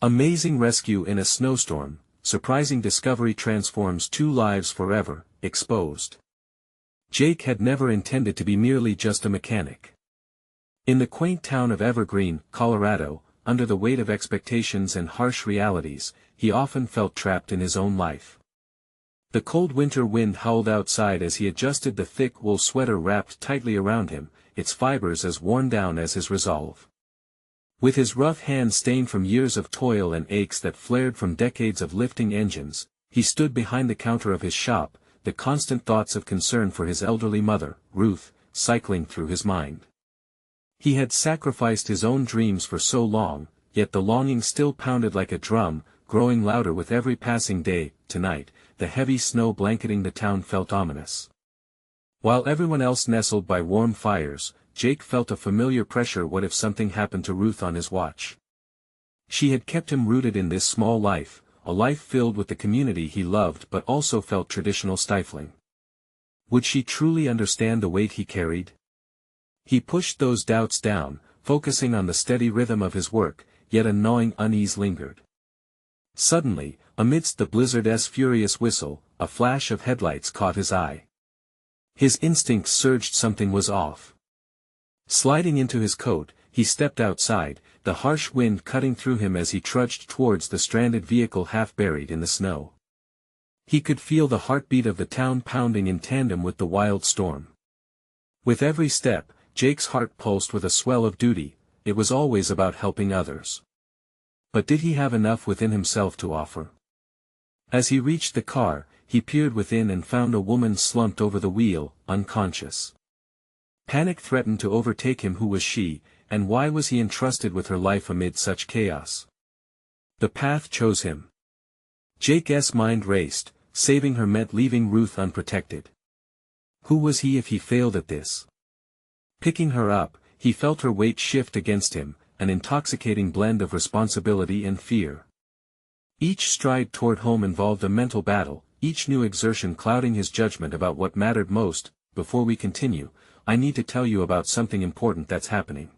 Amazing rescue in a snowstorm, surprising discovery transforms 2 lives forever, exposed. Jake had never intended to be merely just a mechanic. In the quaint town of Evergreen, Colorado, under the weight of expectations and harsh realities, he often felt trapped in his own life. The cold winter wind howled outside as he adjusted the thick wool sweater wrapped tightly around him, its fibers as worn down as his resolve. With his rough hands stained from years of toil and aches that flared from decades of lifting engines, he stood behind the counter of his shop, the constant thoughts of concern for his elderly mother, Ruth, cycling through his mind. He had sacrificed his own dreams for so long, yet the longing still pounded like a drum, growing louder with every passing day. Tonight, the heavy snow blanketing the town felt ominous. While everyone else nestled by warm fires, Jake felt a familiar pressure. What if something happened to Ruth on his watch? She had kept him rooted in this small life, a life filled with the community he loved but also felt traditional stifling. Would she truly understand the weight he carried? He pushed those doubts down, focusing on the steady rhythm of his work, yet a gnawing unease lingered. Suddenly, amidst the blizzard's furious whistle, a flash of headlights caught his eye. His instincts surged something was off. Sliding into his coat, he stepped outside, the harsh wind cutting through him as he trudged towards the stranded vehicle half buried in the snow. He could feel the heartbeat of the town pounding in tandem with the wild storm. With every step, Jake's heart pulsed with a swell of duty. It was always about helping others. But did he have enough within himself to offer? As he reached the car, he peered within and found a woman slumped over the wheel, unconscious. Panic threatened to overtake him. Who was she, and why was he entrusted with her life amid such chaos? The path chose him. Jake's mind raced. Saving her meant leaving Ruth unprotected. Who was he if he failed at this? Picking her up, he felt her weight shift against him, an intoxicating blend of responsibility and fear. Each stride toward home involved a mental battle, each new exertion clouding his judgment about what mattered most. Before we continue, I need to tell you about something important that's happening.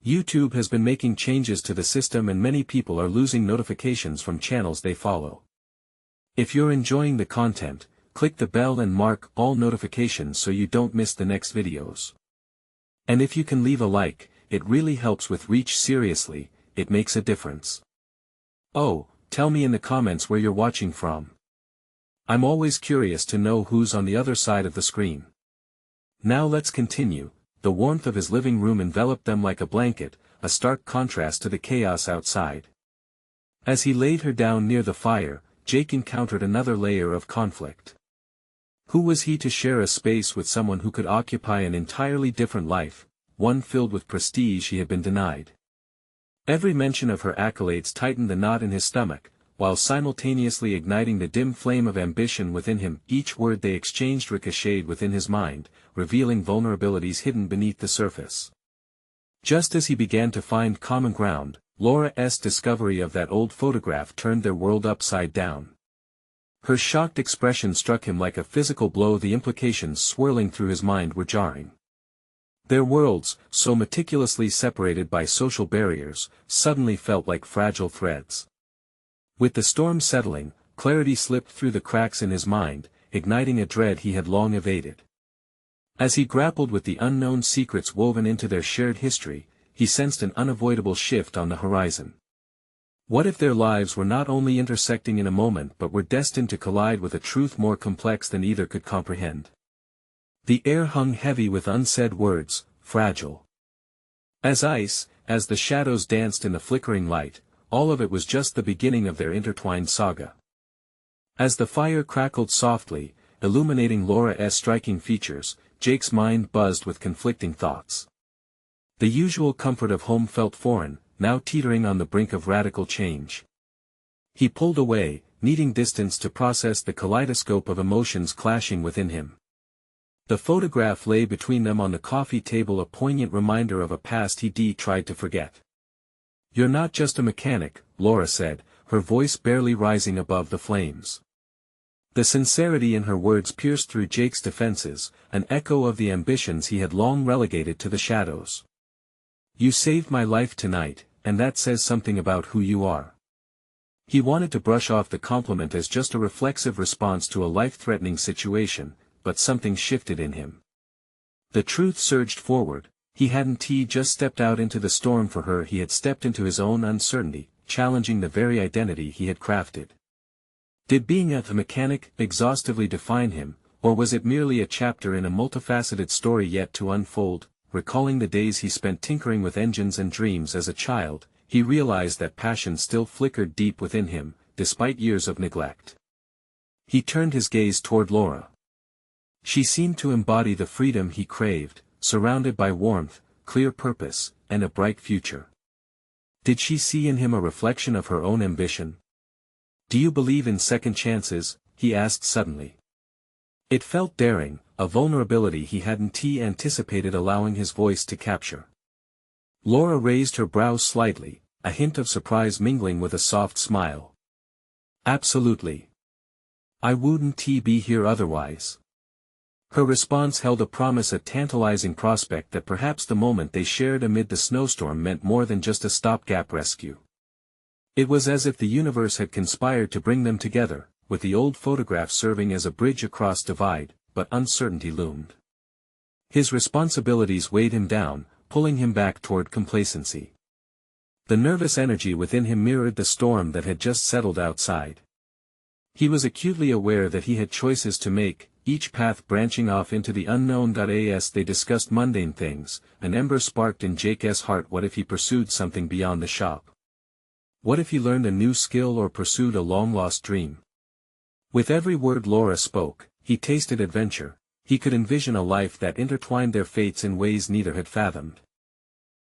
YouTube has been making changes to the system and many people are losing notifications from channels they follow. If you're enjoying the content, click the bell and mark all notifications so you don't miss the next videos. And if you can leave a like, it really helps with reach. Seriously, it makes a difference. Oh, tell me in the comments where you're watching from. I'm always curious to know who's on the other side of the screen. Now let's continue. The warmth of his living room enveloped them like a blanket, a stark contrast to the chaos outside. As he laid her down near the fire, Jake encountered another layer of conflict. Who was he to share a space with someone who could occupy an entirely different life, one filled with prestige he had been denied? Every mention of her accolades tightened the knot in his stomach, while simultaneously igniting the dim flame of ambition within him. Each word they exchanged ricocheted within his mind, revealing vulnerabilities hidden beneath the surface. Just as he began to find common ground, Laura's discovery of that old photograph turned their world upside down. Her shocked expression struck him like a physical blow. The implications swirling through his mind were jarring. Their worlds, so meticulously separated by social barriers, suddenly felt like fragile threads. With the storm settling, clarity slipped through the cracks in his mind, igniting a dread he had long evaded. As he grappled with the unknown secrets woven into their shared history, he sensed an unavoidable shift on the horizon. What if their lives were not only intersecting in a moment but were destined to collide with a truth more complex than either could comprehend? The air hung heavy with unsaid words, fragile as ice. As the shadows danced in the flickering light, all of it was just the beginning of their intertwined saga. As the fire crackled softly, illuminating Laura's striking features, Jake's mind buzzed with conflicting thoughts. The usual comfort of home felt foreign, now teetering on the brink of radical change. He pulled away, needing distance to process the kaleidoscope of emotions clashing within him. The photograph lay between them on the coffee table, a poignant reminder of a past he'd tried to forget. "You're not just a mechanic," Laura said, her voice barely rising above the flames. The sincerity in her words pierced through Jake's defenses, an echo of the ambitions he had long relegated to the shadows. "You saved my life tonight, and that says something about who you are. He wanted to brush off the compliment as just a reflexive response to a life-threatening situation, but something shifted in him. The truth surged forward. He hadn't just stepped out into the storm for her, he had stepped into his own uncertainty, challenging the very identity he had crafted. Did being a mechanic exhaustively define him, or was it merely a chapter in a multifaceted story yet to unfold? Recalling the days he spent tinkering with engines and dreams as a child, he realized that passion still flickered deep within him, despite years of neglect. He turned his gaze toward Laura. She seemed to embody the freedom he craved, surrounded by warmth, clear purpose, and a bright future. Did she see in him a reflection of her own ambition? "Do you believe in second chances?" he asked suddenly. It felt daring, a vulnerability he hadn't anticipated allowing his voice to capture. Laura raised her brows slightly, a hint of surprise mingling with a soft smile. "Absolutely. I wouldn't be here otherwise." Her response held a promise, a tantalizing prospect that perhaps the moment they shared amid the snowstorm meant more than just a stopgap rescue. It was as if the universe had conspired to bring them together, with the old photograph serving as a bridge across divide, but uncertainty loomed. His responsibilities weighed him down, pulling him back toward complacency. The nervous energy within him mirrored the storm that had just settled outside. He was acutely aware that he had choices to make, each path branching off into the unknown. As they discussed mundane things, an ember sparked in Jake's heart. What if he pursued something beyond the shop? What if he learned a new skill or pursued a long-lost dream? With every word Laura spoke, he tasted adventure. He could envision a life that intertwined their fates in ways neither had fathomed.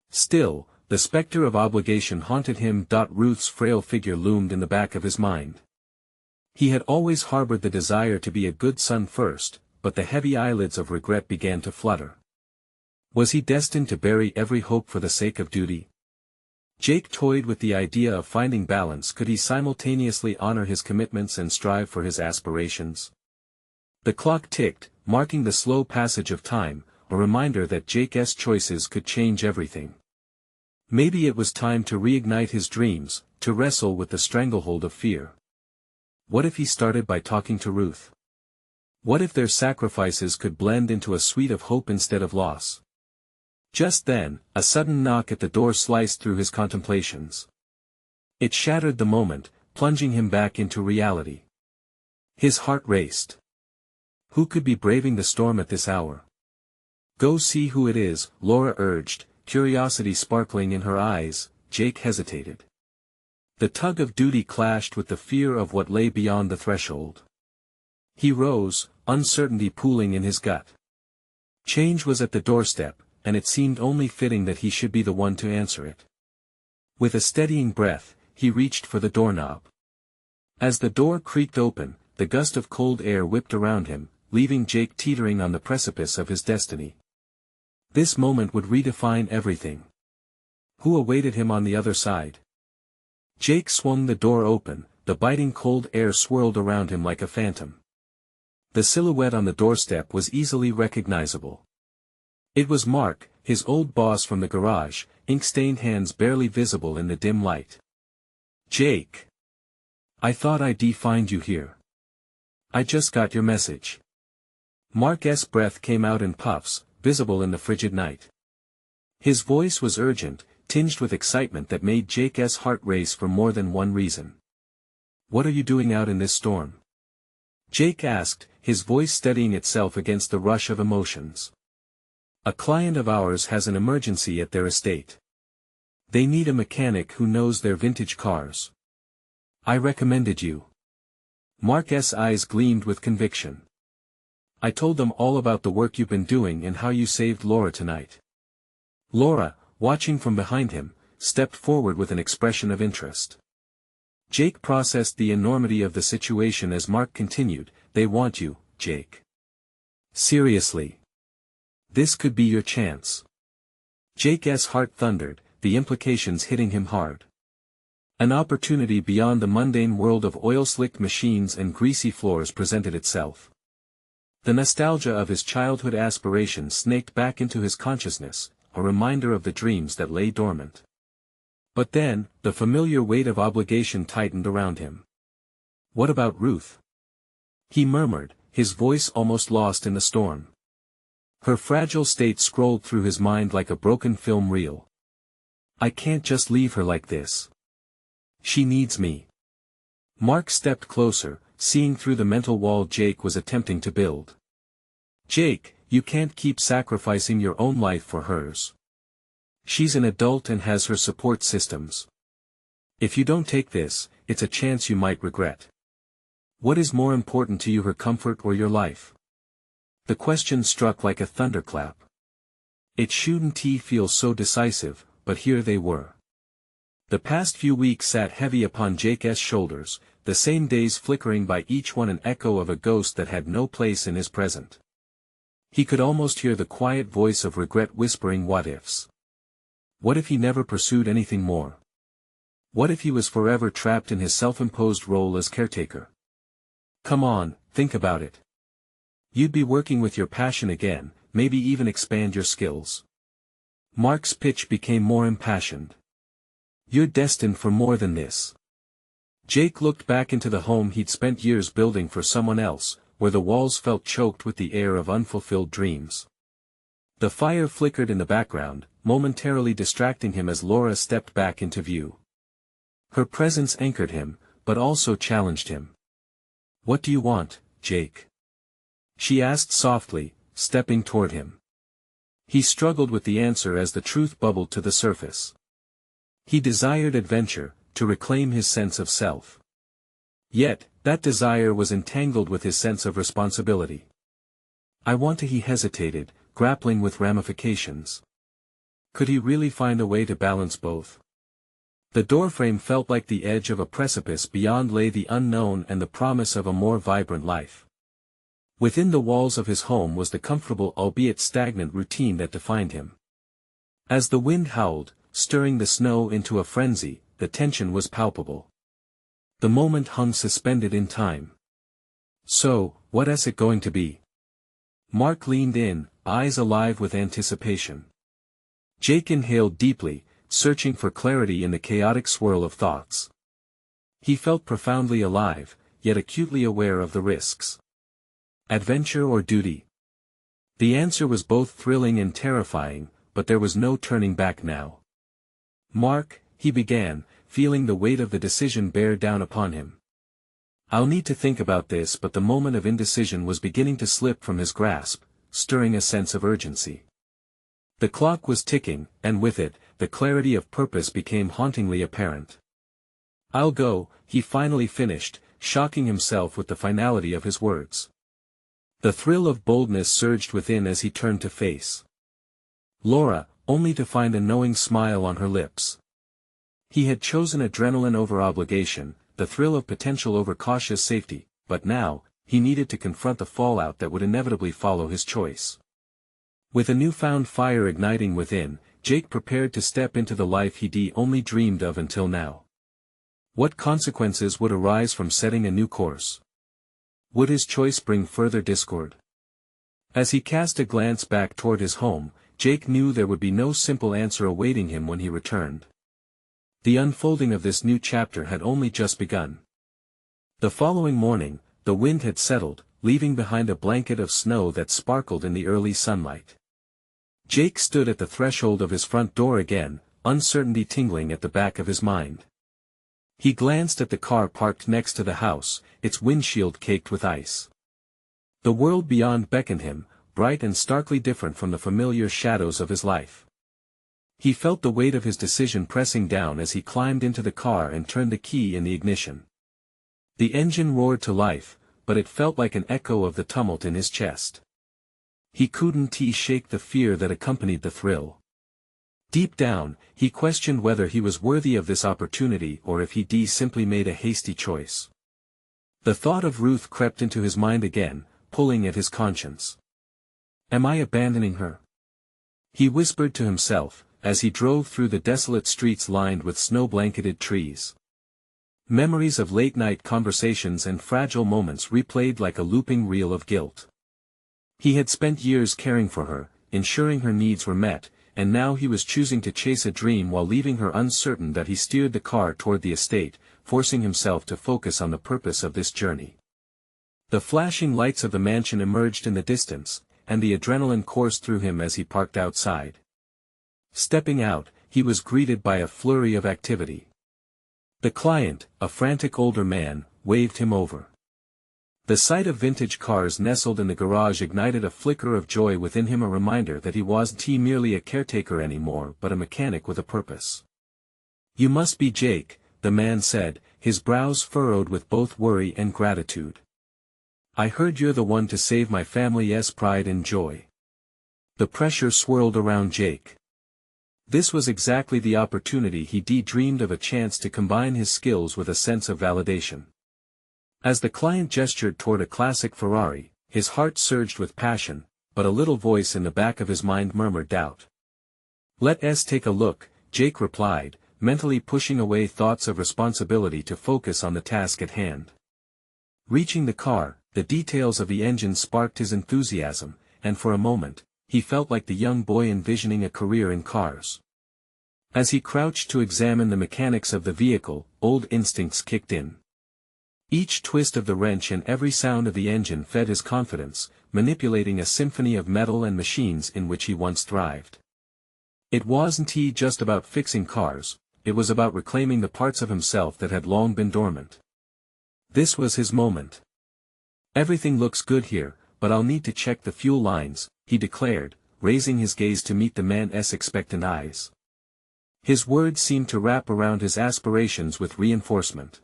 Still, the specter of obligation haunted him. Ruth's frail figure loomed in the back of his mind. He had always harbored the desire to be a good son first, but the heavy eyelids of regret began to flutter. Was he destined to bury every hope for the sake of duty? Jake toyed with the idea of finding balance. Could he simultaneously honor his commitments and strive for his aspirations? The clock ticked, marking the slow passage of time, a reminder that Jake's choices could change everything. Maybe it was time to reignite his dreams, to wrestle with the stranglehold of fear. What if he started by talking to Ruth? What if their sacrifices could blend into a suite of hope instead of loss? Just then, a sudden knock at the door sliced through his contemplations. It shattered the moment, plunging him back into reality. His heart raced. Who could be braving the storm at this hour? "Go see who it is," Laura urged, curiosity sparkling in her eyes. Jake hesitated. The tug of duty clashed with the fear of what lay beyond the threshold. He rose, uncertainty pooling in his gut. Change was at the doorstep, and it seemed only fitting that he should be the one to answer it. With a steadying breath, he reached for the doorknob. As the door creaked open, the gust of cold air whipped around him, leaving Jake teetering on the precipice of his destiny. This moment would redefine everything. Who awaited him on the other side? Jake swung the door open, the biting cold air swirled around him like a phantom. The silhouette on the doorstep was easily recognizable. It was Mark, his old boss from the garage, ink-stained hands barely visible in the dim light. "Jake. I thought I'd find you here. I just got your message." Mark's breath came out in puffs, visible in the frigid night. His voice was urgent, tinged with excitement that made Jake's heart race for more than one reason. "What are you doing out in this storm?" Jake asked, his voice steadying itself against the rush of emotions. "A client of ours has an emergency at their estate. They need a mechanic who knows their vintage cars. I recommended you." Mark's eyes gleamed with conviction. "I told them all about the work you've been doing and how you saved Laura tonight." Laura, watching from behind him, stepped forward with an expression of interest. Jake processed the enormity of the situation as Mark continued, "They want you, Jake. Seriously. This could be your chance." Jake's heart thundered, the implications hitting him hard. An opportunity beyond the mundane world of oil-slicked machines and greasy floors presented itself. The nostalgia of his childhood aspirations snaked back into his consciousness, a reminder of the dreams that lay dormant. But then, the familiar weight of obligation tightened around him. What about Ruth? He murmured, his voice almost lost in the storm. Her fragile state scrolled through his mind like a broken film reel. I can't just leave her like this. She needs me. Mark stepped closer, seeing through the mental wall Jake was attempting to build. Jake, you can't keep sacrificing your own life for hers. She's an adult and has her support systems. If you don't take this, it's a chance you might regret. What is more important to you, her comfort or your life? The question struck like a thunderclap. It shouldn't feel so decisive, but here they were. The past few weeks sat heavy upon Jake's shoulders, the same days flickering by each one an echo of a ghost that had no place in his present. He could almost hear the quiet voice of regret whispering what-ifs. What if he never pursued anything more? What if he was forever trapped in his self-imposed role as caretaker? Come on, think about it. You'd be working with your passion again, maybe even expand your skills. Mark's pitch became more impassioned. You're destined for more than this. Jake looked back into the home he'd spent years building for someone else, where the walls felt choked with the air of unfulfilled dreams. The fire flickered in the background, momentarily distracting him as Laura stepped back into view. Her presence anchored him, but also challenged him. What do you want, Jake? She asked softly, stepping toward him. He struggled with the answer as the truth bubbled to the surface. He desired adventure, to reclaim his sense of self. Yet, that desire was entangled with his sense of responsibility. I want to. He hesitated, grappling with ramifications. Could he really find a way to balance both? The doorframe felt like the edge of a precipice. Beyond lay the unknown and the promise of a more vibrant life. Within the walls of his home was the comfortable albeit stagnant routine that defined him. As the wind howled, stirring the snow into a frenzy, the tension was palpable. The moment hung suspended in time. So, what is it going to be? Mark leaned in, eyes alive with anticipation. Jake inhaled deeply, searching for clarity in the chaotic swirl of thoughts. He felt profoundly alive, yet acutely aware of the risks. Adventure or duty? The answer was both thrilling and terrifying, but there was no turning back now. Mark, he began, feeling the weight of the decision bear down upon him. I'll need to think about this, but the moment of indecision was beginning to slip from his grasp, stirring a sense of urgency. The clock was ticking, and with it, the clarity of purpose became hauntingly apparent. I'll go, he finally finished, shocking himself with the finality of his words. The thrill of boldness surged within as he turned to face Laura, only to find a knowing smile on her lips. He had chosen adrenaline over obligation, the thrill of potential over cautious safety, but now, he needed to confront the fallout that would inevitably follow his choice. With a newfound fire igniting within, Jake prepared to step into the life he'd only dreamed of until now. What consequences would arise from setting a new course? Would his choice bring further discord? As he cast a glance back toward his home, Jake knew there would be no simple answer awaiting him when he returned. The unfolding of this new chapter had only just begun. The following morning, the wind had settled, leaving behind a blanket of snow that sparkled in the early sunlight. Jake stood at the threshold of his front door again, uncertainty tingling at the back of his mind. He glanced at the car parked next to the house, its windshield caked with ice. The world beyond beckoned him, bright and starkly different from the familiar shadows of his life. He felt the weight of his decision pressing down as he climbed into the car and turned the key in the ignition. The engine roared to life, but it felt like an echo of the tumult in his chest. He couldn't shake the fear that accompanied the thrill. Deep down, he questioned whether he was worthy of this opportunity or if he'd simply made a hasty choice. The thought of Ruth crept into his mind again, pulling at his conscience. Am I abandoning her? He whispered to himself, as he drove through the desolate streets lined with snow-blanketed trees. Memories of late-night conversations and fragile moments replayed like a looping reel of guilt. He had spent years caring for her, ensuring her needs were met, and now he was choosing to chase a dream while leaving her uncertain that he steered the car toward the estate, forcing himself to focus on the purpose of this journey. The flashing lights of the mansion emerged in the distance, and the adrenaline coursed through him as he parked outside. Stepping out, he was greeted by a flurry of activity. The client, a frantic older man, waved him over. The sight of vintage cars nestled in the garage ignited a flicker of joy within him, a reminder that he wasn't merely a caretaker anymore but a mechanic with a purpose. "You must be Jake," the man said, his brows furrowed with both worry and gratitude. "I heard you're the one to save my family's pride and joy." The pressure swirled around Jake. This was exactly the opportunity he dreamed of, a chance to combine his skills with a sense of validation. As the client gestured toward a classic Ferrari, his heart surged with passion, but a little voice in the back of his mind murmured doubt. "Let's take a look," Jake replied, mentally pushing away thoughts of responsibility to focus on the task at hand. Reaching the car, the details of the engine sparked his enthusiasm, and for a moment, he felt like the young boy envisioning a career in cars. As he crouched to examine the mechanics of the vehicle, old instincts kicked in. Each twist of the wrench and every sound of the engine fed his confidence, manipulating a symphony of metal and machines in which he once thrived. It wasn't just about fixing cars, it was about reclaiming the parts of himself that had long been dormant. This was his moment. "Everything looks good here, but I'll need to check the fuel lines," he declared, raising his gaze to meet the man's expectant eyes. His words seemed to wrap around his aspirations with reinforcement.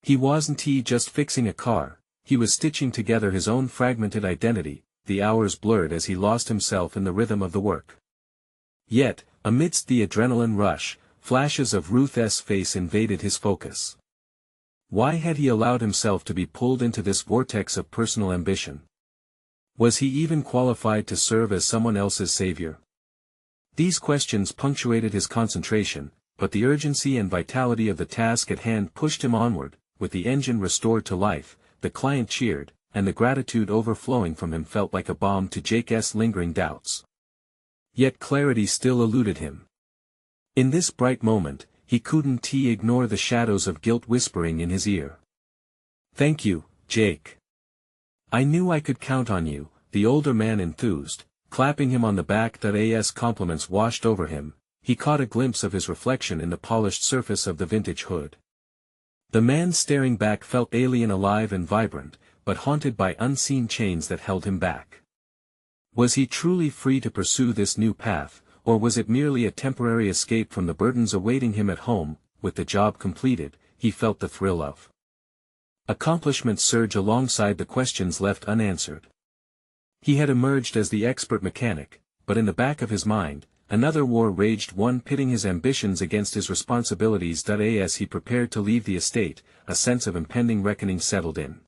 He wasn't just fixing a car, he was stitching together his own fragmented identity. The hours blurred as he lost himself in the rhythm of the work. Yet, amidst the adrenaline rush, flashes of Ruth's face invaded his focus. Why had he allowed himself to be pulled into this vortex of personal ambition? Was he even qualified to serve as someone else's savior? These questions punctuated his concentration, but the urgency and vitality of the task at hand pushed him onward. With the engine restored to life, the client cheered, and the gratitude overflowing from him felt like a balm to Jake's lingering doubts. Yet clarity still eluded him. In this bright moment, he couldn't ignore the shadows of guilt whispering in his ear. "Thank you, Jake. I knew I could count on you," the older man enthused, clapping him on the back. As compliments washed over him, he caught a glimpse of his reflection in the polished surface of the vintage hood. The man staring back felt alien, alive and vibrant, but haunted by unseen chains that held him back. Was he truly free to pursue this new path, or was it merely a temporary escape from the burdens awaiting him at home? With the job completed, he felt the thrill of accomplishment surge alongside the questions left unanswered. He had emerged as the expert mechanic, but in the back of his mind, another war raged, one pitting his ambitions against his responsibilities. As he prepared to leave the estate, a sense of impending reckoning settled in.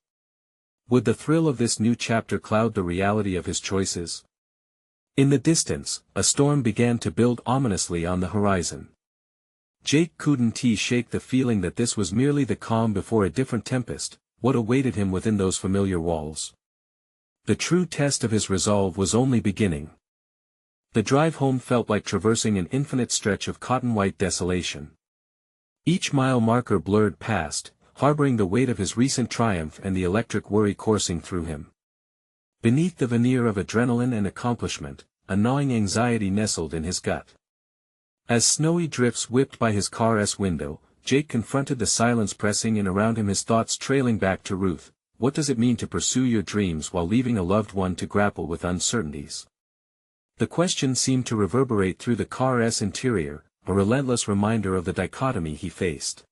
Would the thrill of this new chapter cloud the reality of his choices? In the distance, a storm began to build ominously on the horizon. Jake couldn't shake the feeling that this was merely the calm before a different tempest. What awaited him within those familiar walls? The true test of his resolve was only beginning. The drive home felt like traversing an infinite stretch of cotton-white desolation. Each mile marker blurred past, harboring the weight of his recent triumph and the electric worry coursing through him. Beneath the veneer of adrenaline and accomplishment, a gnawing anxiety nestled in his gut. As snowy drifts whipped by his car's window, Jake confronted the silence pressing in around him, his thoughts trailing back to Ruth. What does it mean to pursue your dreams while leaving a loved one to grapple with uncertainties? The question seemed to reverberate through the car's interior, a relentless reminder of the dichotomy he faced.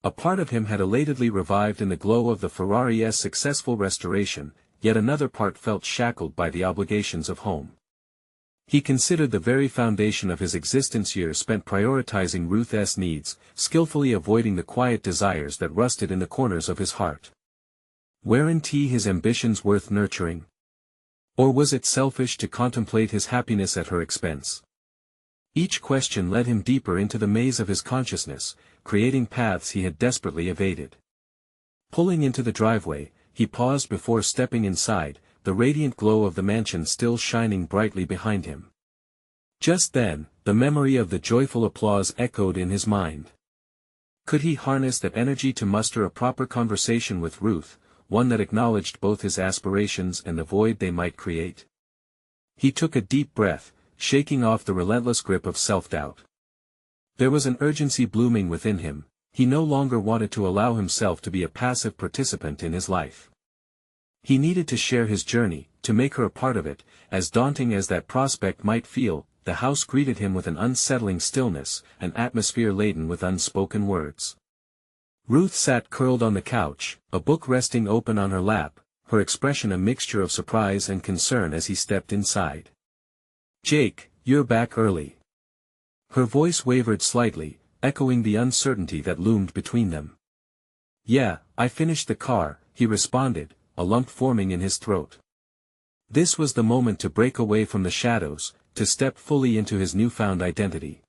A part of him had elatedly revived in the glow of the Ferrari's successful restoration, yet another part felt shackled by the obligations of home. He considered the very foundation of his existence years spent prioritizing Ruth's needs, skillfully avoiding the quiet desires that rusted in the corners of his heart. Weren't his ambitions worth nurturing? Or was it selfish to contemplate his happiness at her expense? Each question led him deeper into the maze of his consciousness, creating paths he had desperately evaded. Pulling into the driveway, he paused before stepping inside, the radiant glow of the mansion still shining brightly behind him. Just then, the memory of the joyful applause echoed in his mind. Could he harness that energy to muster a proper conversation with Ruth, one that acknowledged both his aspirations and the void they might create? He took a deep breath, shaking off the relentless grip of self-doubt. There was an urgency blooming within him. He no longer wanted to allow himself to be a passive participant in his life. He needed to share his journey, to make her a part of it. As daunting as that prospect might feel, the house greeted him with an unsettling stillness, an atmosphere laden with unspoken words. Ruth sat curled on the couch, a book resting open on her lap, her expression a mixture of surprise and concern as he stepped inside. "Jake, you're back early." Her voice wavered slightly, echoing the uncertainty that loomed between them. "Yeah, I finished the car," he responded, a lump forming in his throat. This was the moment to break away from the shadows, to step fully into his newfound identity.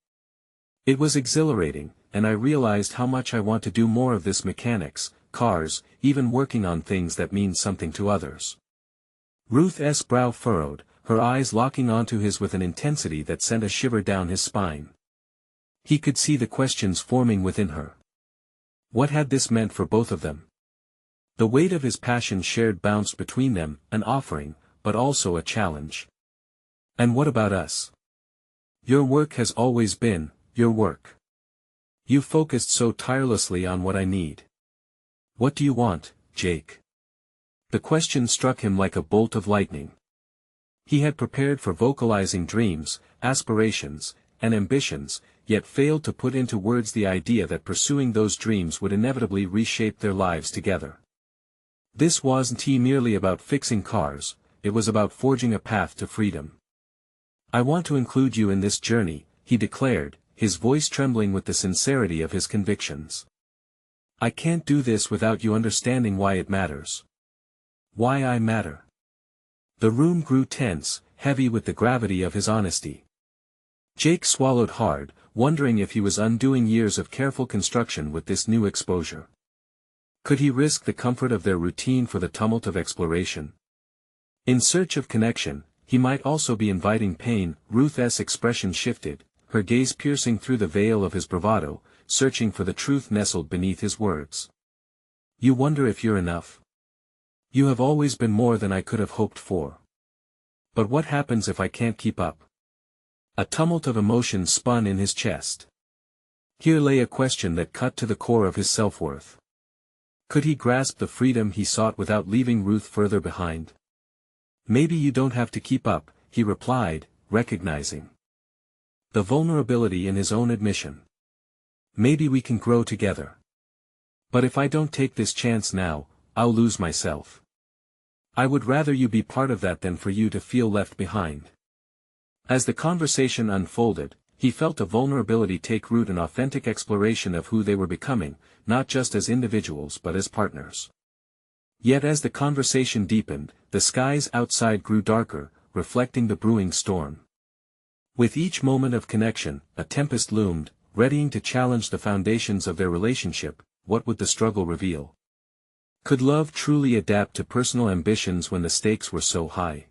"It was exhilarating, and I realized how much I want to do more of this: mechanics, cars, even working on things that mean something to others." Ruth's brow furrowed, her eyes locking onto his with an intensity that sent a shiver down his spine. He could see the questions forming within her. What had this meant for both of them? The weight of his passion shared bounced between them, an offering, but also a challenge. "And what about us? Your work has always been, your work. You focused so tirelessly on what I need. What do you want, Jake?" The question struck him like a bolt of lightning. He had prepared for vocalizing dreams, aspirations, and ambitions, yet failed to put into words the idea that pursuing those dreams would inevitably reshape their lives together. This wasn't merely about fixing cars, it was about forging a path to freedom. "I want to include you in this journey," he declared, his voice trembling with the sincerity of his convictions. "I can't do this without you understanding why it matters. Why I matter." The room grew tense, heavy with the gravity of his honesty. Jake swallowed hard, wondering if he was undoing years of careful construction with this new exposure. Could he risk the comfort of their routine for the tumult of exploration? In search of connection, he might also be inviting pain. Ruth's expression shifted, her gaze piercing through the veil of his bravado, searching for the truth nestled beneath his words. "You wonder if you're enough? You have always been more than I could have hoped for. But what happens if I can't keep up?" A tumult of emotions spun in his chest. Here lay a question that cut to the core of his self-worth. Could he grasp the freedom he sought without leaving Ruth further behind? "Maybe you don't have to keep up," he replied, recognizing the vulnerability in his own admission. "Maybe we can grow together. But if I don't take this chance now, I'll lose myself. I would rather you be part of that than for you to feel left behind." As the conversation unfolded, he felt a vulnerability take root, an authentic exploration of who they were becoming, not just as individuals but as partners. Yet as the conversation deepened, the skies outside grew darker, reflecting the brewing storm. With each moment of connection, a tempest loomed, readying to challenge the foundations of their relationship. What would the struggle reveal? Could love truly adapt to personal ambitions when the stakes were so high?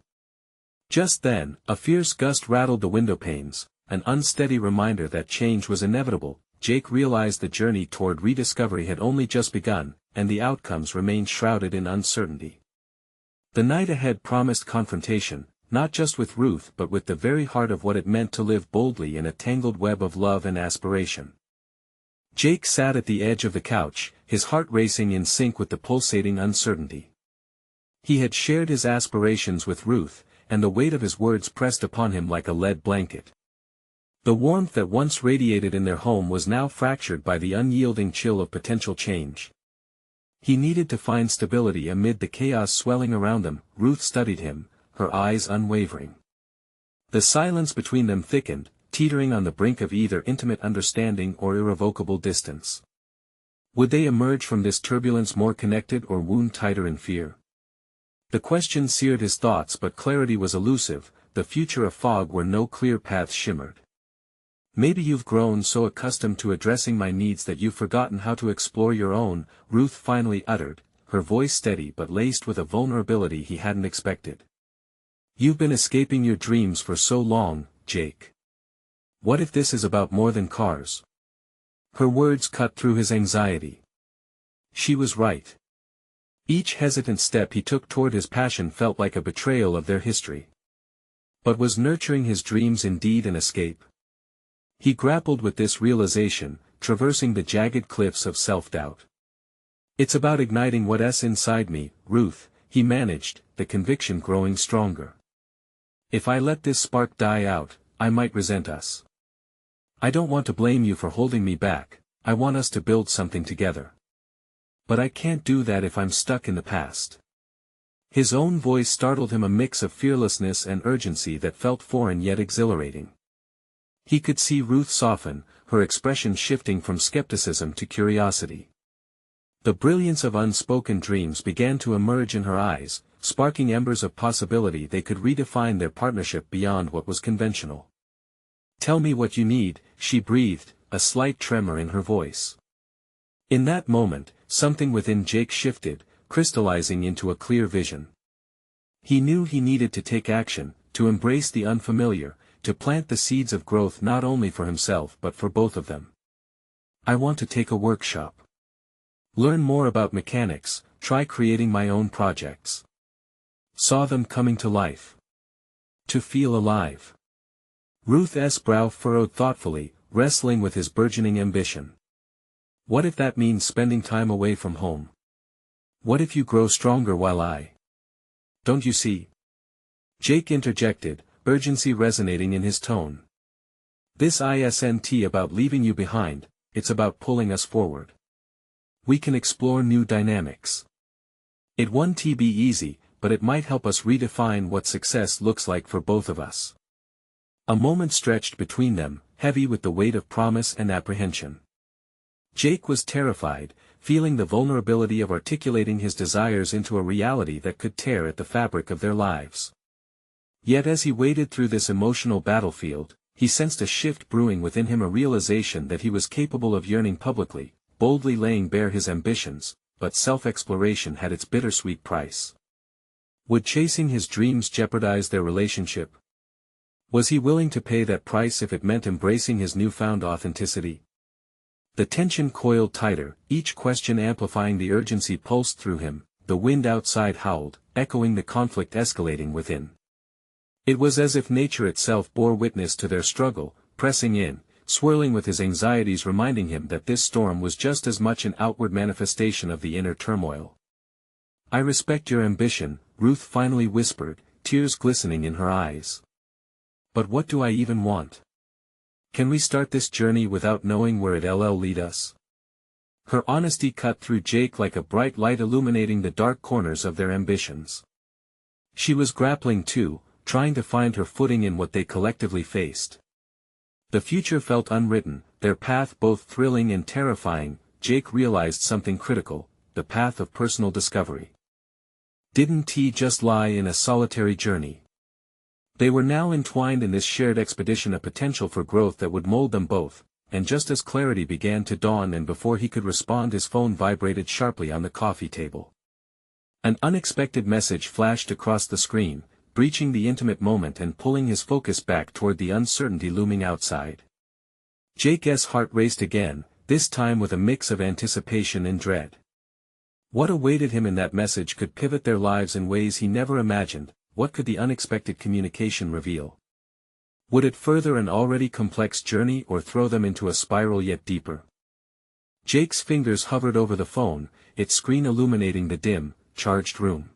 Just then, a fierce gust rattled the window panes, an unsteady reminder that change was inevitable. Jake realized the journey toward rediscovery had only just begun, and the outcomes remained shrouded in uncertainty. The night ahead promised confrontation, not just with Ruth but with the very heart of what it meant to live boldly in a tangled web of love and aspiration. Jake sat at the edge of the couch, his heart racing in sync with the pulsating uncertainty. He had shared his aspirations with Ruth, and the weight of his words pressed upon him like a lead blanket. The warmth that once radiated in their home was now fractured by the unyielding chill of potential change. He needed to find stability amid the chaos swelling around them. Ruth studied him, her eyes unwavering. The silence between them thickened, teetering on the brink of either intimate understanding or irrevocable distance. Would they emerge from this turbulence more connected or wound tighter in fear? The question seared his thoughts, but clarity was elusive, the future a fog where no clear path shimmered. "Maybe you've grown so accustomed to addressing my needs that you've forgotten how to explore your own," Ruth finally uttered, her voice steady but laced with a vulnerability he hadn't expected. "You've been escaping your dreams for so long, Jake. What if this is about more than cars? Her words cut through his anxiety. She was right. Each hesitant step he took toward his passion felt like a betrayal of their history. But was nurturing his dreams indeed an escape? He grappled with this realization, traversing the jagged cliffs of self-doubt. It's about igniting what's inside me, Ruth, he managed, the conviction growing stronger. If I let this spark die out, I might resent us. I don't want to blame you for holding me back, I want us to build something together. But I can't do that if I'm stuck in the past. His own voice startled him, a mix of fearlessness and urgency that felt foreign yet exhilarating. He could see Ruth soften, her expression shifting from skepticism to curiosity. The brilliance of unspoken dreams began to emerge in her eyes, sparking embers of possibility they could redefine their partnership beyond what was conventional. Tell me what you need, she breathed, a slight tremor in her voice. In that moment, something within Jake shifted, crystallizing into a clear vision. He knew he needed to take action, to embrace the unfamiliar, to plant the seeds of growth not only for himself but for both of them. I want to take a workshop. Learn more about mechanics, try creating my own projects. Saw them coming to life. To feel alive. Ruth's brow furrowed thoughtfully, wrestling with his burgeoning ambition. What if that means spending time away from home? What if you grow stronger while I... Don't you see? Jake interjected, urgency resonating in his tone. This isn't about leaving you behind, it's about pulling us forward. We can explore new dynamics. It won't be easy, but it might help us redefine what success looks like for both of us. A moment stretched between them, heavy with the weight of promise and apprehension. Jake was terrified, feeling the vulnerability of articulating his desires into a reality that could tear at the fabric of their lives. Yet as he waded through this emotional battlefield, he sensed a shift brewing within him, a realization that he was capable of yearning publicly, boldly laying bare his ambitions, but self-exploration had its bittersweet price. Would chasing his dreams jeopardize their relationship? Was he willing to pay that price if it meant embracing his newfound authenticity? The tension coiled tighter, each question amplifying the urgency pulsed through him. The wind outside howled, echoing the conflict escalating within. It was as if nature itself bore witness to their struggle, pressing in, swirling with his anxieties, reminding him that this storm was just as much an outward manifestation of the inner turmoil. I respect your ambition, Ruth finally whispered, tears glistening in her eyes. But what do I even want? Can we start this journey without knowing where it'll lead us? Her honesty cut through Jake like a bright light, illuminating the dark corners of their ambitions. She was grappling too, trying to find her footing in what they collectively faced. The future felt unwritten, their path both thrilling and terrifying. Jake realized something critical, the path of personal discovery. Didn't he just lie in a solitary journey? They were now entwined in this shared expedition, a potential for growth that would mold them both, and just as clarity began to dawn and before he could respond, his phone vibrated sharply on the coffee table. An unexpected message flashed across the screen, breaching the intimate moment and pulling his focus back toward the uncertainty looming outside. Jake's heart raced again, this time with a mix of anticipation and dread. What awaited him in that message could pivot their lives in ways he never imagined. What could the unexpected communication reveal? Would it further an already complex journey or throw them into a spiral yet deeper? Jake's fingers hovered over the phone, its screen illuminating the dim, charged room.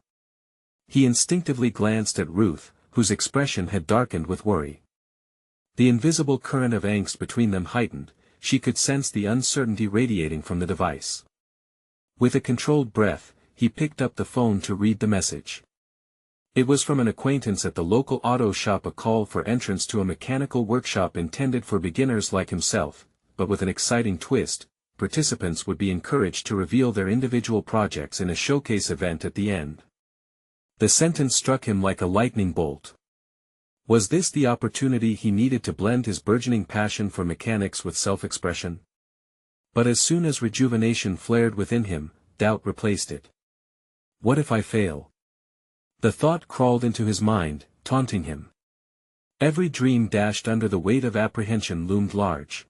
He instinctively glanced at Ruth, whose expression had darkened with worry. The invisible current of angst between them heightened, she could sense the uncertainty radiating from the device. With a controlled breath, he picked up the phone to read the message. It was from an acquaintance at the local auto shop, a call for entrance to a mechanical workshop intended for beginners like himself, but with an exciting twist. Participants would be encouraged to reveal their individual projects in a showcase event at the end. The sentence struck him like a lightning bolt. Was this the opportunity he needed to blend his burgeoning passion for mechanics with self-expression? But as soon as rejuvenation flared within him, doubt replaced it. What if I fail? The thought crawled into his mind, taunting him. Every dream dashed under the weight of apprehension loomed large.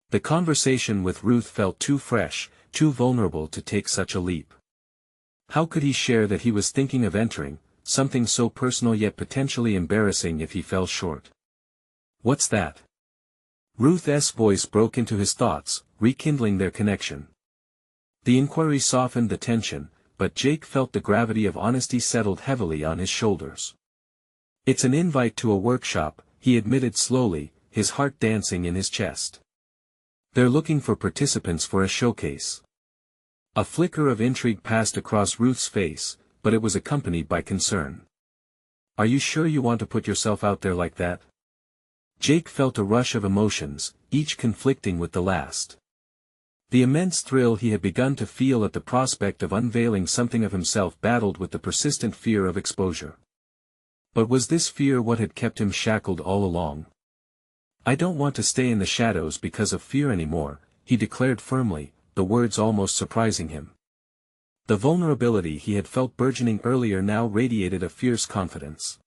The conversation with Ruth felt too fresh, too vulnerable to take such a leap. How could he share that he was thinking of entering, something so personal yet potentially embarrassing if he fell short? What's that? Ruth's voice broke into his thoughts, rekindling their connection. The inquiry softened the tension, but Jake felt the gravity of honesty settled heavily on his shoulders. It's an invite to a workshop, he admitted slowly, his heart dancing in his chest. They're looking for participants for a showcase. A flicker of intrigue passed across Ruth's face, but it was accompanied by concern. Are you sure you want to put yourself out there like that? Jake felt a rush of emotions, each conflicting with the last. The immense thrill he had begun to feel at the prospect of unveiling something of himself battled with the persistent fear of exposure. But was this fear what had kept him shackled all along? I don't want to stay in the shadows because of fear anymore, he declared firmly, the words almost surprising him. The vulnerability he had felt burgeoning earlier now radiated a fierce confidence.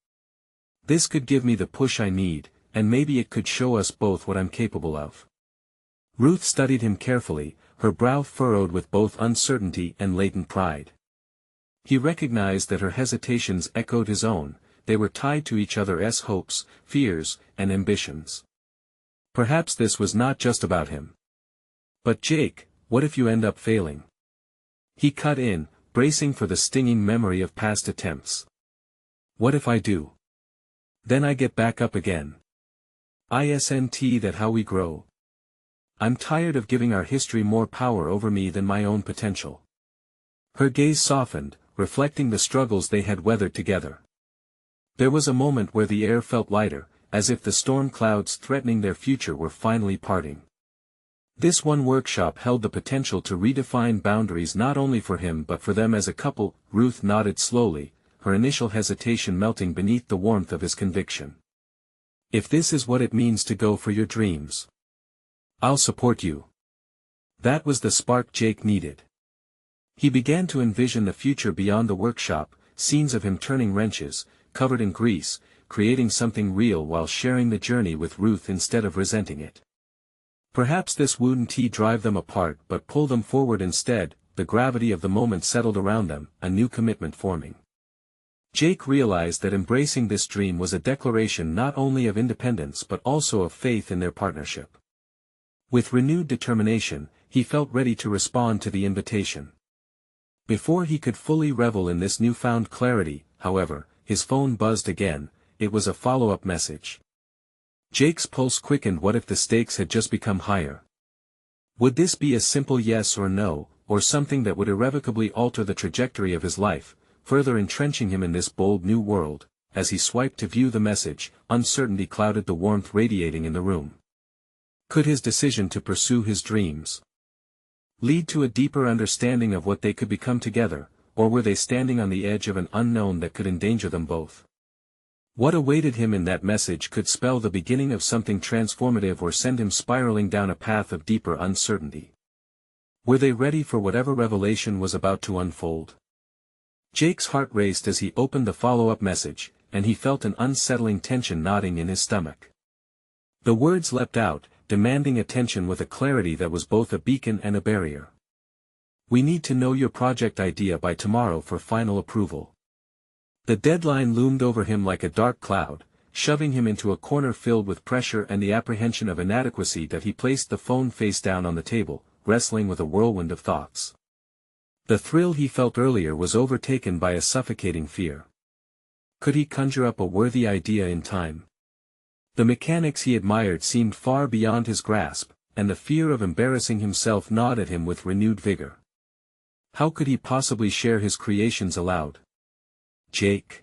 This could give me the push I need, and maybe it could show us both what I'm capable of. Ruth studied him carefully, her brow furrowed with both uncertainty and latent pride. He recognized that her hesitations echoed his own, they were tied to each other's hopes, fears, and ambitions. Perhaps this was not just about him. But Jake, what if you end up failing? He cut in, bracing for the stinging memory of past attempts. What if I do? Then I get back up again. Isn't that how we grow? I'm tired of giving our history more power over me than my own potential. Her gaze softened, reflecting the struggles they had weathered together. There was a moment where the air felt lighter, as if the storm clouds threatening their future were finally parting. This one workshop held the potential to redefine boundaries not only for him but for them as a couple. Ruth nodded slowly, her initial hesitation melting beneath the warmth of his conviction. If this is what it means to go for your dreams, I'll support you. That was the spark Jake needed. He began to envision the future beyond the workshop, scenes of him turning wrenches, covered in grease, creating something real while sharing the journey with Ruth instead of resenting it. Perhaps this wouldn't drive them apart but pull them forward instead. The gravity of the moment settled around them, a new commitment forming. Jake realized that embracing this dream was a declaration not only of independence but also of faith in their partnership. With renewed determination, he felt ready to respond to the invitation. Before he could fully revel in this newfound clarity, however, his phone buzzed again. It was a follow-up message. Jake's pulse quickened. What if the stakes had just become higher? Would this be a simple yes or no, or something that would irrevocably alter the trajectory of his life, further entrenching him in this bold new world? As he swiped to view the message, uncertainty clouded the warmth radiating in the room. Could his decision to pursue his dreams lead to a deeper understanding of what they could become together, or were they standing on the edge of an unknown that could endanger them both? What awaited him in that message could spell the beginning of something transformative or send him spiraling down a path of deeper uncertainty. Were they ready for whatever revelation was about to unfold? Jake's heart raced as he opened the follow-up message, and he felt an unsettling tension knotting in his stomach. The words leapt out, demanding attention with a clarity that was both a beacon and a barrier. We need to know your project idea by tomorrow for final approval. The deadline loomed over him like a dark cloud, shoving him into a corner filled with pressure and the apprehension of inadequacy that he placed the phone face down on the table, wrestling with a whirlwind of thoughts. The thrill he felt earlier was overtaken by a suffocating fear. Could he conjure up a worthy idea in time? The mechanics he admired seemed far beyond his grasp, and the fear of embarrassing himself gnawed at him with renewed vigor. How could he possibly share his creations aloud? Jake.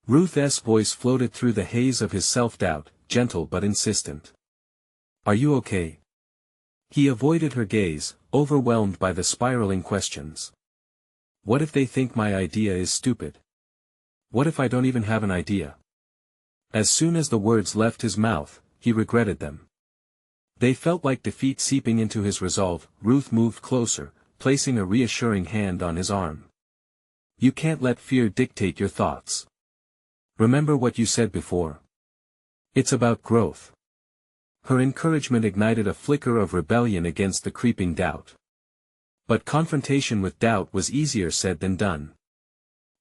Ruth's voice floated through the haze of his self-doubt, gentle but insistent. Are you okay? He avoided her gaze, overwhelmed by the spiraling questions. What if they think my idea is stupid? What if I don't even have an idea? As soon as the words left his mouth, he regretted them. They felt like defeat seeping into his resolve. Ruth moved closer, placing a reassuring hand on his arm. You can't let fear dictate your thoughts. Remember what you said before. It's about growth. Her encouragement ignited a flicker of rebellion against the creeping doubt. But confrontation with doubt was easier said than done.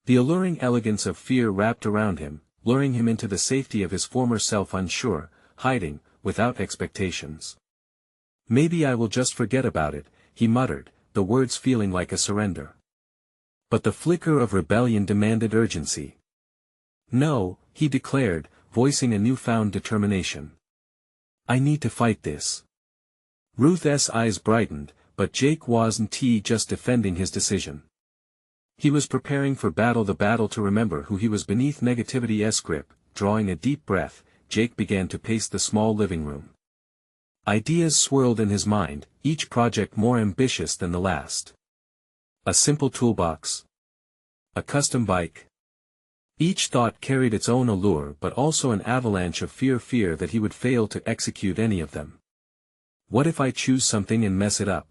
The alluring elegance of fear wrapped around him, luring him into the safety of his former self unsure, hiding, without expectations. "Maybe I will just forget about it," he muttered, the words feeling like a surrender. But the flicker of rebellion demanded urgency. "No," he declared, voicing a newfound determination. "I need to fight this." Ruth's eyes brightened, but Jake wasn't just defending his decision. He was preparing for battle, the battle to remember who he was beneath negativity's grip. Drawing a deep breath, Jake began to pace the small living room. Ideas swirled in his mind, each project more ambitious than the last. A simple toolbox. A custom bike. Each thought carried its own allure but also an avalanche of fear that he would fail to execute any of them. "What if I choose something and mess it up?"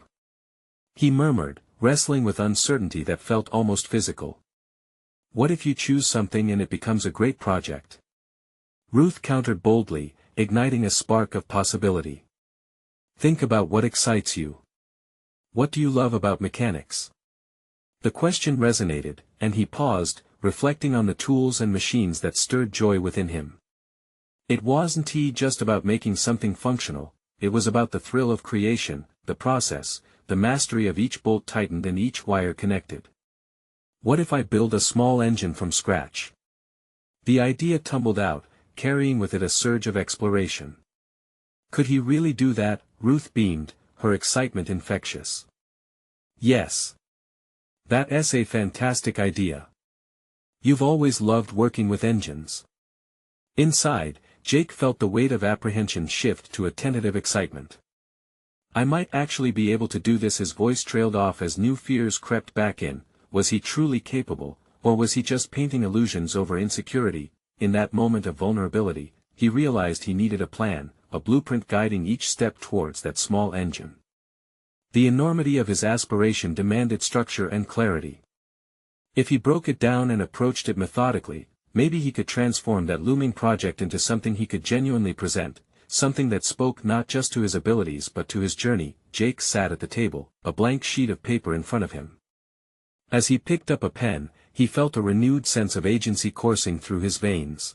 he murmured, wrestling with uncertainty that felt almost physical. "What if you choose something and it becomes a great project?" Ruth countered boldly, igniting a spark of possibility. "Think about what excites you. What do you love about mechanics?" The question resonated, and he paused, reflecting on the tools and machines that stirred joy within him. It wasn't just about making something functional, it was about the thrill of creation, the process, the mastery of each bolt tightened and each wire connected. "What if I build a small engine from scratch?" The idea tumbled out, carrying with it a surge of exploration. Could he really do that? Ruth beamed, her excitement infectious. "Yes. That's a fantastic idea. You've always loved working with engines." Inside, Jake felt the weight of apprehension shift to a tentative excitement. "I might actually be able to do this." His voice trailed off as new fears crept back in. Was he truly capable, or was he just painting illusions over insecurity? In that moment of vulnerability, he realized he needed a plan, a blueprint guiding each step towards that small engine. The enormity of his aspiration demanded structure and clarity. If he broke it down and approached it methodically, maybe he could transform that looming project into something he could genuinely present, something that spoke not just to his abilities but to his journey. Jake sat at the table, a blank sheet of paper in front of him. As he picked up a pen, he felt a renewed sense of agency coursing through his veins.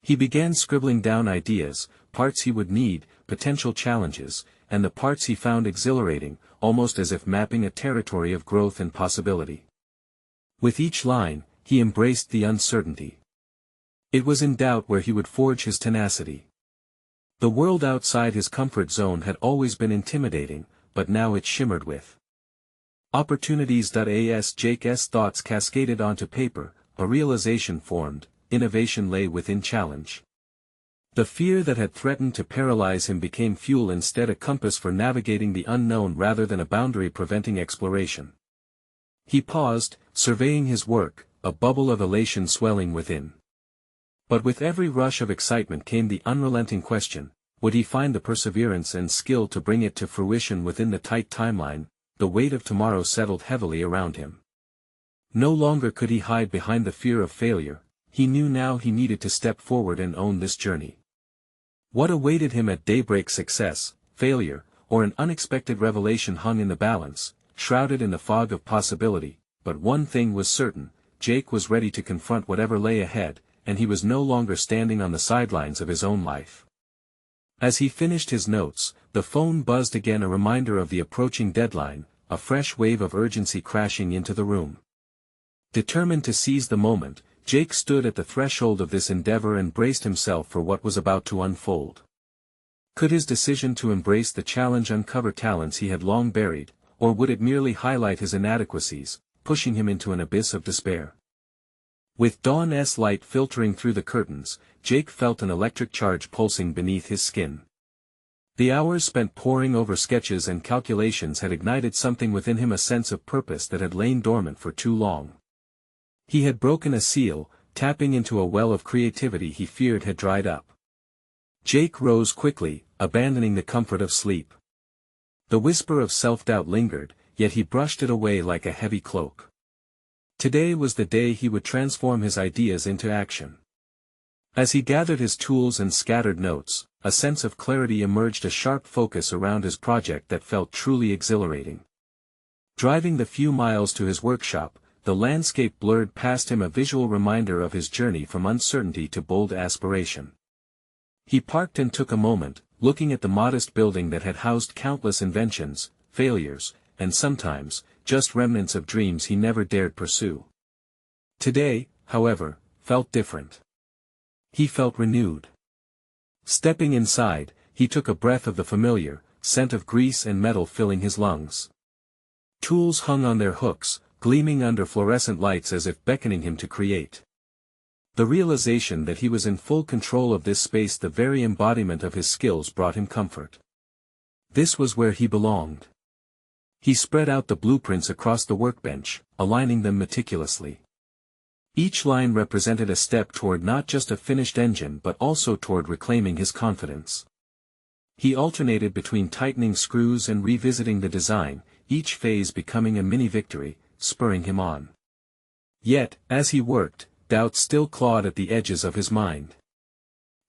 He began scribbling down ideas, parts he would need, potential challenges, and the parts he found exhilarating, almost as if mapping a territory of growth and possibility. With each line, he embraced the uncertainty. It was in doubt where he would forge his tenacity. The world outside his comfort zone had always been intimidating, but now it shimmered with opportunities. As Jake's thoughts cascaded onto paper, a realization formed: innovation lay within challenge. The fear that had threatened to paralyze him became fuel, instead a compass for navigating the unknown rather than a boundary preventing exploration. He paused, surveying his work, a bubble of elation swelling within. But with every rush of excitement came the unrelenting question: would he find the perseverance and skill to bring it to fruition within the tight timeline? The weight of tomorrow settled heavily around him. No longer could he hide behind the fear of failure. He knew now he needed to step forward and own this journey. What awaited him at daybreak? Success, failure, or an unexpected revelation hung in the balance, shrouded in the fog of possibility. But one thing was certain: Jake was ready to confront whatever lay ahead, and he was no longer standing on the sidelines of his own life. As he finished his notes, the phone buzzed again, a reminder of the approaching deadline, a fresh wave of urgency crashing into the room. Determined to seize the moment, Jake stood at the threshold of this endeavor and braced himself for what was about to unfold. Could his decision to embrace the challenge uncover talents he had long buried, or would it merely highlight his inadequacies, pushing him into an abyss of despair? With dawn's light filtering through the curtains, Jake felt an electric charge pulsing beneath his skin. The hours spent poring over sketches and calculations had ignited something within him, a sense of purpose that had lain dormant for too long. He had broken a seal, tapping into a well of creativity he feared had dried up. Jake rose quickly, abandoning the comfort of sleep. The whisper of self-doubt lingered, yet he brushed it away like a heavy cloak. Today was the day he would transform his ideas into action. As he gathered his tools and scattered notes, a sense of clarity emerged, a sharp focus around his project that felt truly exhilarating. Driving the few miles to his workshop, the landscape blurred past him, a visual reminder of his journey from uncertainty to bold aspiration. He parked and took a moment, looking at the modest building that had housed countless inventions, failures, and sometimes, just remnants of dreams he never dared pursue. Today, however, felt different. He felt renewed. Stepping inside, he took a breath of the familiar scent of grease and metal filling his lungs. Tools hung on their hooks, gleaming under fluorescent lights as if beckoning him to create. The realization that he was in full control of this space, the very embodiment of his skills, brought him comfort. This was where he belonged. He spread out the blueprints across the workbench, aligning them meticulously. Each line represented a step toward not just a finished engine but also toward reclaiming his confidence. He alternated between tightening screws and revisiting the design, each phase becoming a mini-victory, spurring him on. Yet, as he worked, doubt still clawed at the edges of his mind.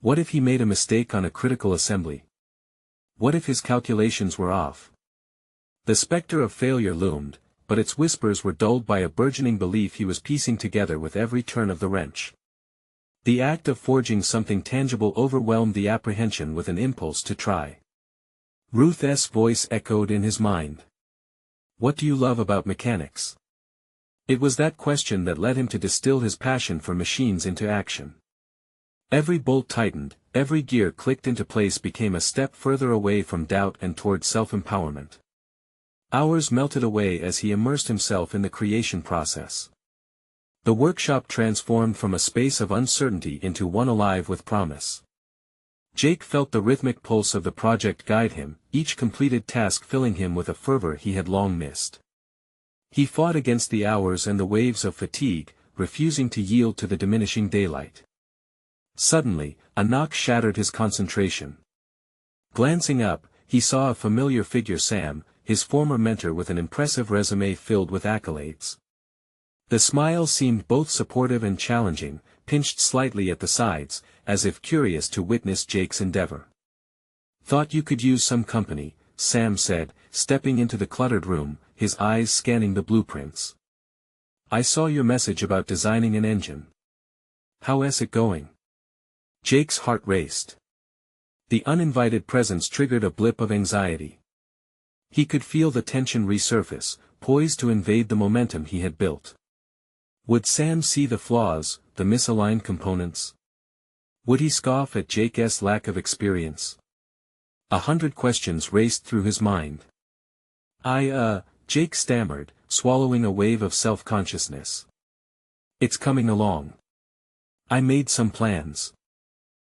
What if he made a mistake on a critical assembly? What if his calculations were off? The specter of failure loomed, but its whispers were dulled by a burgeoning belief he was piecing together with every turn of the wrench. The act of forging something tangible overwhelmed the apprehension with an impulse to try. Ruth's voice echoed in his mind. "What do you love about mechanics?" It was that question that led him to distill his passion for machines into action. Every bolt tightened, every gear clicked into place, became a step further away from doubt and toward self-empowerment. Hours melted away as he immersed himself in the creation process. The workshop transformed from a space of uncertainty into one alive with promise. Jake felt the rhythmic pulse of the project guide him, each completed task filling him with a fervor he had long missed. He fought against the hours and the waves of fatigue, refusing to yield to the diminishing daylight. Suddenly, a knock shattered his concentration. Glancing up, he saw a familiar figure, Sam, his former mentor with an impressive resume filled with accolades. The smile seemed both supportive and challenging, pinched slightly at the sides, as if curious to witness Jake's endeavor. "Thought you could use some company," Sam said, stepping into the cluttered room, his eyes scanning the blueprints. "I saw your message about designing an engine. How's it going?" Jake's heart raced. The uninvited presence triggered a blip of anxiety. He could feel the tension resurface, poised to invade the momentum he had built. Would Sam see the flaws, the misaligned components? Would he scoff at Jake's lack of experience? 100 questions raced through his mind. Jake stammered, swallowing a wave of self-consciousness. "It's coming along. I made some plans."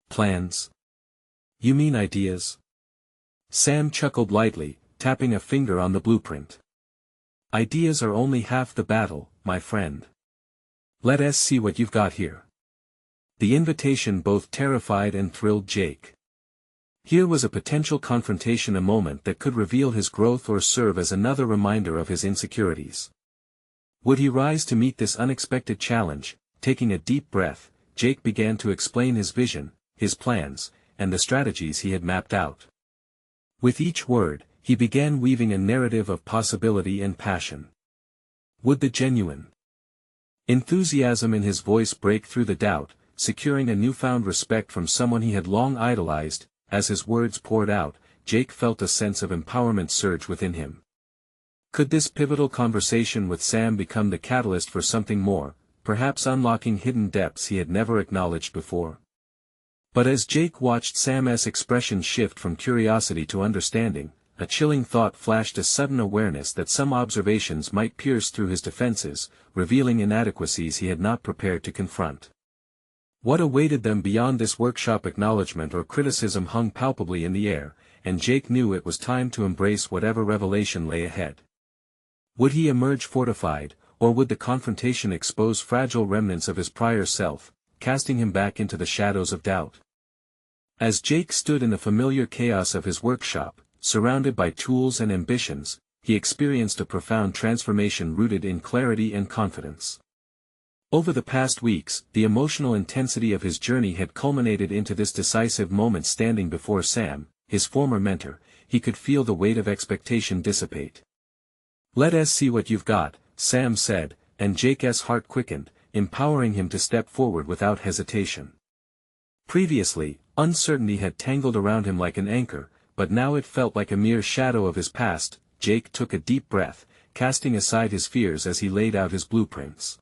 "Plans? You mean ideas?" Sam chuckled lightly, tapping a finger on the blueprint. "Ideas are only half the battle, my friend. Let us see what you've got here." The invitation both terrified and thrilled Jake. Here was a potential confrontation, a moment that could reveal his growth or serve as another reminder of his insecurities. Would he rise to meet this unexpected challenge? Taking a deep breath, Jake began to explain his vision, his plans, and the strategies he had mapped out. With each word, he began weaving a narrative of possibility and passion. Would the genuine enthusiasm in his voice break through the doubt, securing a newfound respect from someone he had long idolized? As his words poured out, Jake felt a sense of empowerment surge within him. Could this pivotal conversation with Sam become the catalyst for something more, perhaps unlocking hidden depths he had never acknowledged before? But as Jake watched Sam's expression shift from curiosity to understanding, a chilling thought flashed, a sudden awareness that some observations might pierce through his defenses, revealing inadequacies he had not prepared to confront. What awaited them beyond this workshop? Acknowledgement or criticism hung palpably in the air, and Jake knew it was time to embrace whatever revelation lay ahead. Would he emerge fortified, or would the confrontation expose fragile remnants of his prior self, casting him back into the shadows of doubt? As Jake stood in the familiar chaos of his workshop, surrounded by tools and ambitions, he experienced a profound transformation rooted in clarity and confidence. Over the past weeks, the emotional intensity of his journey had culminated into this decisive moment. Standing before Sam, his former mentor, he could feel the weight of expectation dissipate. "Let us see what you've got," Sam said, and Jake's heart quickened, empowering him to step forward without hesitation. Previously, uncertainty had tangled around him like an anchor, but now it felt like a mere shadow of his past. Jake took a deep breath, casting aside his fears as he laid out his blueprints.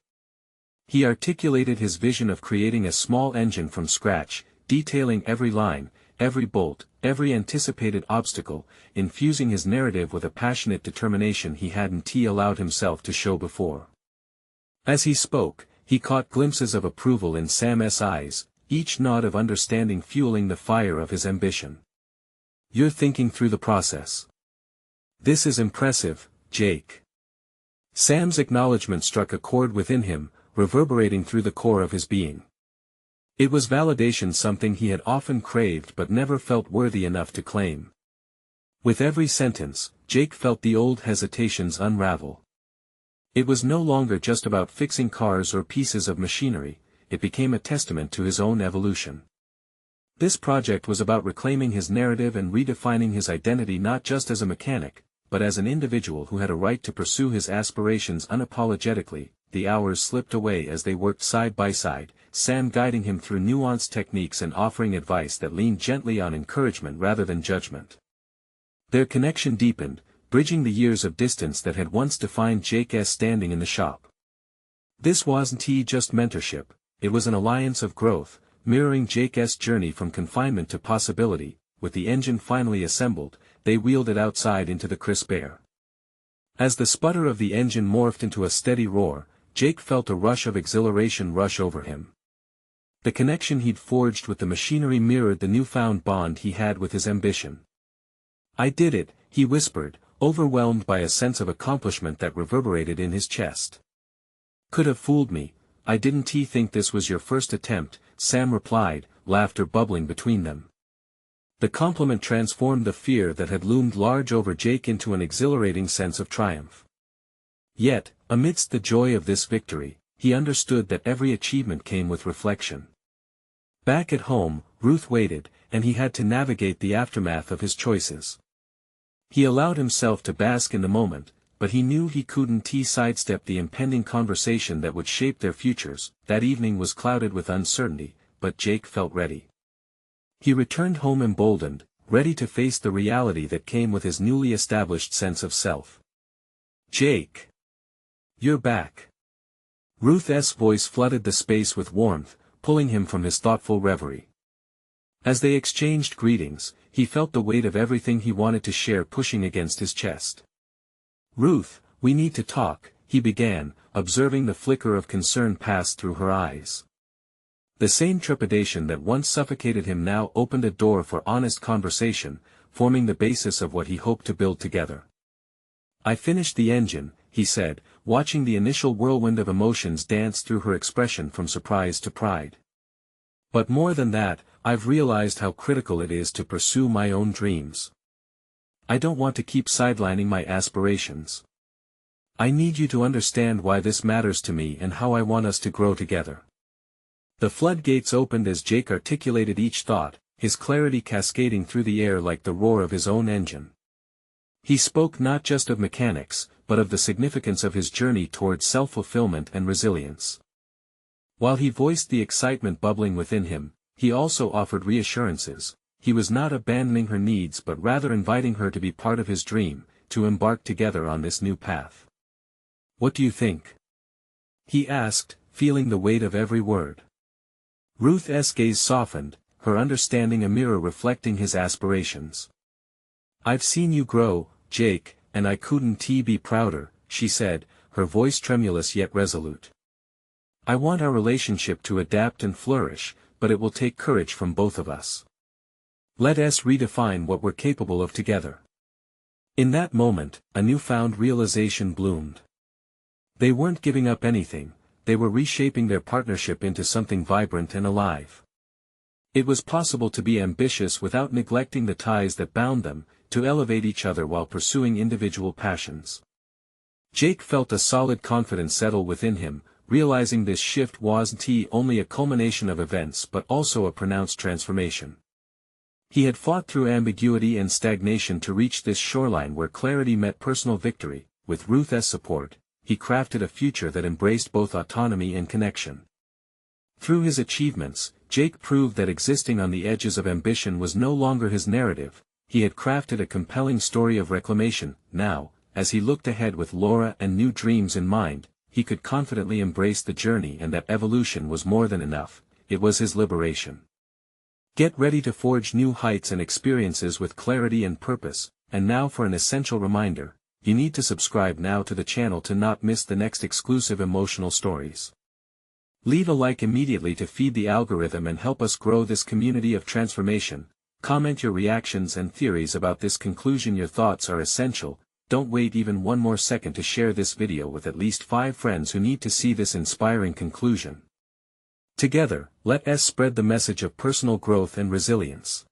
He articulated his vision of creating a small engine from scratch, detailing every line, every bolt, every anticipated obstacle, infusing his narrative with a passionate determination he hadn't allowed himself to show before. As he spoke, he caught glimpses of approval in Sam's eyes, each nod of understanding fueling the fire of his ambition. "You're thinking through the process. This is impressive, Jake." Sam's acknowledgement struck a chord within him, reverberating through the core of his being. It was validation, something he had often craved but never felt worthy enough to claim. With every sentence, Jake felt the old hesitations unravel. It was no longer just about fixing cars or pieces of machinery, it became a testament to his own evolution. This project was about reclaiming his narrative and redefining his identity, not just as a mechanic, but as an individual who had a right to pursue his aspirations unapologetically. The hours slipped away as they worked side by side, Sam guiding him through nuanced techniques and offering advice that leaned gently on encouragement rather than judgment. Their connection deepened, bridging the years of distance that had once defined Jake's standing in the shop. This wasn't just mentorship, it was an alliance of growth, mirroring Jake's journey from confinement to possibility. With the engine finally assembled, they wheeled it outside into the crisp air. As the sputter of the engine morphed into a steady roar, Jake felt a rush of exhilaration rush over him. The connection he'd forged with the machinery mirrored the newfound bond he had with his ambition. "I did it," he whispered, overwhelmed by a sense of accomplishment that reverberated in his chest. "Could have fooled me, I didn't think this was your first attempt," Sam replied, laughter bubbling between them. The compliment transformed the fear that had loomed large over Jake into an exhilarating sense of triumph. Yet, amidst the joy of this victory, he understood that every achievement came with reflection. Back at home, Ruth waited, and he had to navigate the aftermath of his choices. He allowed himself to bask in the moment, but he knew he couldn't sidestep the impending conversation that would shape their futures. That evening was clouded with uncertainty, but Jake felt ready. He returned home emboldened, ready to face the reality that came with his newly established sense of self. "Jake! You're back." Ruth's voice flooded the space with warmth, pulling him from his thoughtful reverie. As they exchanged greetings, he felt the weight of everything he wanted to share pushing against his chest. "Ruth, we need to talk," he began, observing the flicker of concern pass through her eyes. The same trepidation that once suffocated him now opened a door for honest conversation, forming the basis of what he hoped to build together. "I finished the engine," he said, watching the initial whirlwind of emotions dance through her expression from surprise to pride. "But more than that, I've realized how critical it is to pursue my own dreams. I don't want to keep sidelining my aspirations. I need you to understand why this matters to me and how I want us to grow together." The floodgates opened as Jake articulated each thought, his clarity cascading through the air like the roar of his own engine. He spoke not just of mechanics, but of the significance of his journey towards self-fulfillment and resilience. While he voiced the excitement bubbling within him, he also offered reassurances. He was not abandoning her needs but rather inviting her to be part of his dream, to embark together on this new path. "What do you think?" he asked, feeling the weight of every word. Ruth's gaze softened, her understanding a mirror reflecting his aspirations. "I've seen you grow, Jake, and I couldn't be prouder," she said, her voice tremulous yet resolute. "I want our relationship to adapt and flourish, but it will take courage from both of us. Let us redefine what we're capable of together." In that moment, a newfound realization bloomed. They weren't giving up anything, they were reshaping their partnership into something vibrant and alive. It was possible to be ambitious without neglecting the ties that bound them, to elevate each other while pursuing individual passions. Jake felt a solid confidence settle within him, realizing this shift wasn't only a culmination of events but also a pronounced transformation. He had fought through ambiguity and stagnation to reach this shoreline where clarity met personal victory. With Ruth's support, he crafted a future that embraced both autonomy and connection. Through his achievements, Jake proved that existing on the edges of ambition was no longer his narrative. He had crafted a compelling story of reclamation. Now, as he looked ahead with Laura and new dreams in mind, he could confidently embrace the journey and that evolution was more than enough. It was his liberation. Get ready to forge new heights and experiences with clarity and purpose. And now for an essential reminder, you need to subscribe now to the channel to not miss the next exclusive emotional stories. Leave a like immediately to feed the algorithm and help us grow this community of transformation. Comment your reactions and theories about this conclusion. Your thoughts are essential. Don't wait even one more second to share this video with at least 5 friends who need to see this inspiring conclusion. Together, let us spread the message of personal growth and resilience.